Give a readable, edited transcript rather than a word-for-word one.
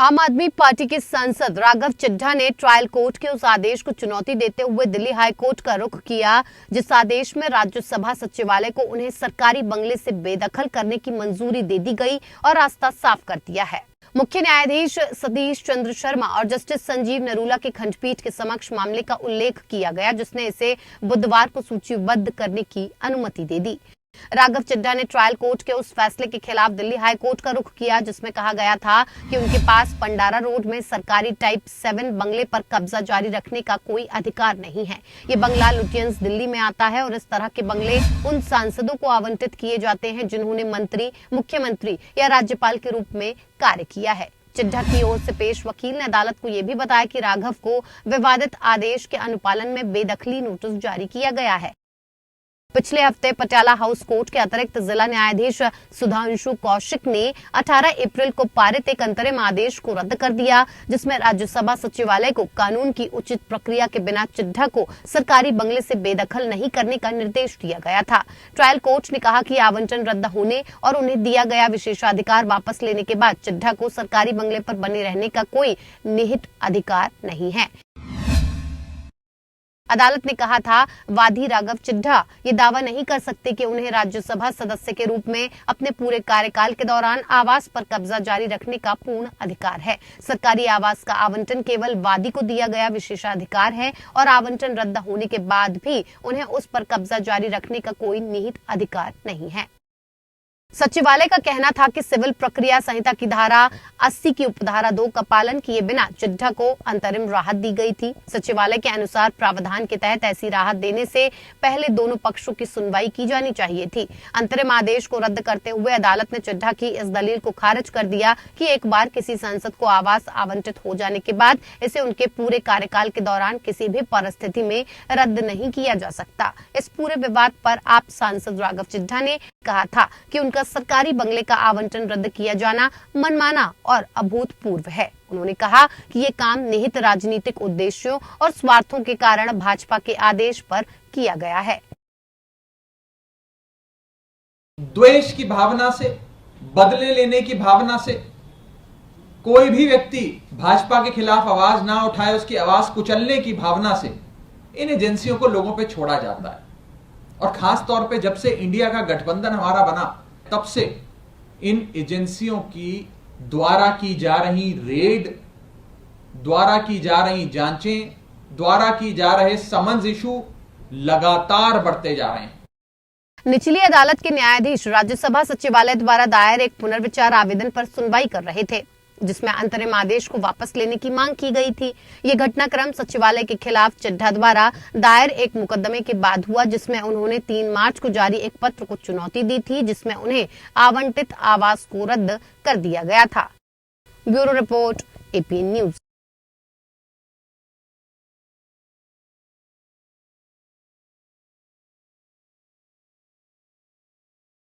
आम आदमी पार्टी के सांसद राघव चड्ढा ने ट्रायल कोर्ट के उस आदेश को चुनौती देते हुए दिल्ली हाई कोर्ट का रुख किया, जिस आदेश में राज्यसभा सचिवालय को उन्हें सरकारी बंगले से बेदखल करने की मंजूरी दे दी गई और रास्ता साफ कर दिया है। मुख्य न्यायाधीश सतीश चंद्र शर्मा और जस्टिस संजीव नरूला की खंडपीठ के समक्ष मामले का उल्लेख किया गया, जिसने इसे बुधवार को सूचीबद्ध करने की अनुमति दे दी। राघव चड्ढा ने ट्रायल कोर्ट के उस फैसले के खिलाफ दिल्ली हाई कोर्ट का रुख किया, जिसमें कहा गया था कि उनके पास पंडारा रोड में सरकारी टाइप 7 बंगले पर कब्जा जारी रखने का कोई अधिकार नहीं है। ये बंगला लुटियंस दिल्ली में आता है और इस तरह के बंगले उन सांसदों को आवंटित किए जाते हैं जिन्होंने मंत्री, मुख्यमंत्री या राज्यपाल के रूप में कार्य किया है। चड्ढा की ओर से पेश वकील ने अदालत को यह भी बताया कि राघव को विवादित आदेश के अनुपालन में बेदखली नोटिस जारी किया गया है। पिछले हफ्ते पटियाला हाउस कोर्ट के अतिरिक्त जिला न्यायाधीश सुधांशु कौशिक ने 18 अप्रैल को पारित एक अंतरिम आदेश को रद्द कर दिया, जिसमें राज्यसभा सचिवालय को कानून की उचित प्रक्रिया के बिना चड्ढा को सरकारी बंगले से बेदखल नहीं करने का निर्देश दिया गया था। ट्रायल कोर्ट ने कहा कि आवंटन रद्द होने और उन्हें दिया गया विशेषाधिकार वापस लेने के बाद चड्ढा को सरकारी बंगले पर बने रहने का कोई निहित अधिकार नहीं है। अदालत ने कहा था, वादी राघव चड्ढा ये दावा नहीं कर सकते कि उन्हें राज्यसभा सदस्य के रूप में अपने पूरे कार्यकाल के दौरान आवास पर कब्जा जारी रखने का पूर्ण अधिकार है। सरकारी आवास का आवंटन केवल वादी को दिया गया विशेषाधिकार है और आवंटन रद्द होने के बाद भी उन्हें उस पर कब्जा जारी रखने का कोई निहित अधिकार नहीं है। सचिवालय का कहना था कि सिविल प्रक्रिया संहिता की धारा 80 की उपधारा 2 का पालन किए बिना चड्ढा को अंतरिम राहत दी गई थी। सचिवालय के अनुसार प्रावधान के तहत ऐसी राहत देने से पहले दोनों पक्षों की सुनवाई की जानी चाहिए थी। अंतरिम आदेश को रद्द करते हुए अदालत ने चड्ढा की इस दलील को खारिज कर दिया कि एक बार किसी सांसद को आवास आवंटित हो जाने के बाद इसे उनके पूरे कार्यकाल के दौरान किसी भी परिस्थिति में रद्द नहीं किया जा सकता। इस पूरे विवाद पर आप सांसद राघव चड्ढा ने कहा था कि उनका सरकारी बंगले का आवंटन रद्द किया जाना मनमाना और अभूतपूर्व है। उन्होंने कहा कि ये काम निहित राजनीतिक उद्देश्यों और स्वार्थों के कारण भाजपा के आदेश पर किया गया है। द्वेष की भावना से, बदले लेने की भावना से कोई भी व्यक्ति भाजपा के खिलाफ आवाज ना उठाए, उसकी आवाज कुचलने की भावना से इन एजेंसियों को लोगों पे छोड़ा जाता है। और खास तौर पे जब से इंडिया का गठबंधन हमारा बना, तब से इन एजेंसियों की द्वारा की जा रही रेड, द्वारा की जा रही जांचें, द्वारा की जा रहे समन्स इशू लगातार बढ़ते जा रहे हैं। निचली अदालत के न्यायाधीश राज्यसभा सचिवालय द्वारा दायर एक पुनर्विचार आवेदन पर सुनवाई कर रहे थे, जिसमें अंतरिम आदेश को वापस लेने की मांग की गई थी। ये घटनाक्रम सचिवालय के खिलाफ चड्ढा द्वारा दायर एक मुकदमे के बाद हुआ, जिसमें उन्होंने 3 मार्च को जारी एक पत्र को चुनौती दी थी, जिसमें उन्हें आवंटित आवास को रद्द कर दिया गया था। Bureau report, APN news.